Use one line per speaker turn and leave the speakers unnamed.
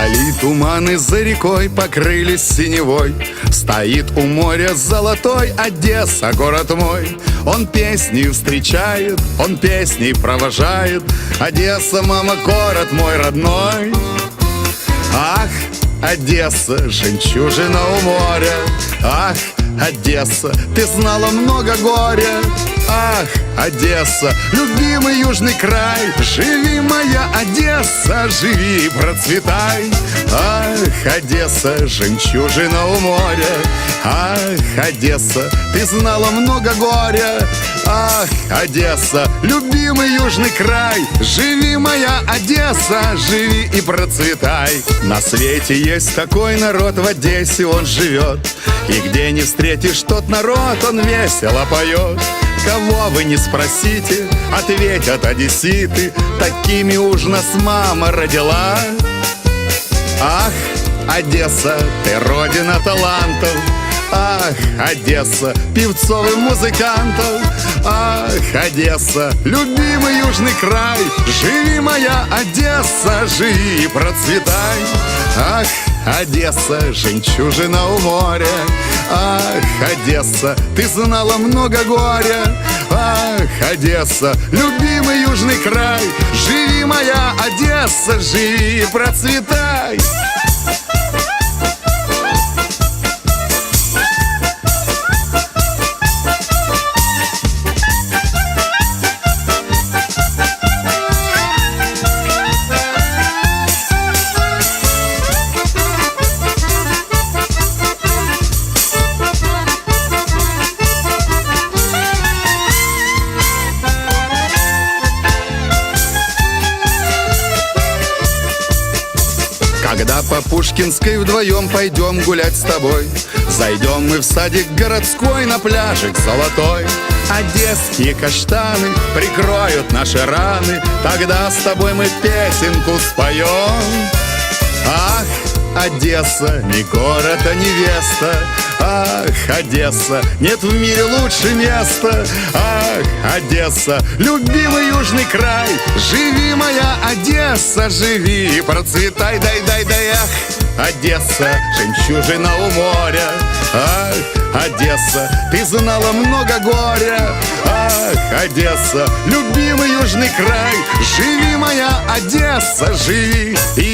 Вдали туманы за рекой покрылись синевой. Стоит у моря золотой Одесса, город мой. Он песней встречает, он песней провожает. Одесса, мама, город мой родной. Ах, Одесса, жемчужина у моря. Ах, Одесса, ты знала много горя. Ах, Одесса, любимый южный край. Живи, моя Одесса, живи и процветай. Ах, Одесса, жемчужина у моря. Ах, Одесса, ты знала много горя. Ах, Одесса, любимый южный край. Живи, моя Одесса, живи и процветай. На свете есть такой народ, в Одессе он живет. И где не встретишь тот народ, он весело поет. Кого вы не спросите, ответят одесситы: такими уж нас мама родила. Ах, Одесса, ты родина талантов. Ах, Одесса, певцов и музыкантов. Ах, Одесса, любимый южный край. Живи, моя Одесса, живи и процветай. Ах, Одесса, жемчужина у моря. Ах, Одесса, ты знала много горя. Ах, Одесса, любимый южный край. Живи, моя Одесса, живи и процветай. Когда по Пушкинской вдвоем пойдем гулять с тобой, зайдем мы в садик городской, на пляжик золотой. Одесские каштаны прикроют наши раны, тогда с тобой мы песенку споем. Ах, Одесса, не город, а невеста. Ах, Одесса, нет в мире лучше места. Ах, Одесса, любимый южный край. Живи, моя Одесса, живи и процветай. Дай, ах, Одесса, жемчужина у моря. Ах, Одесса, ты знала много горя. Ах, Одесса, любимый южный край. Живи, моя Одесса, живи и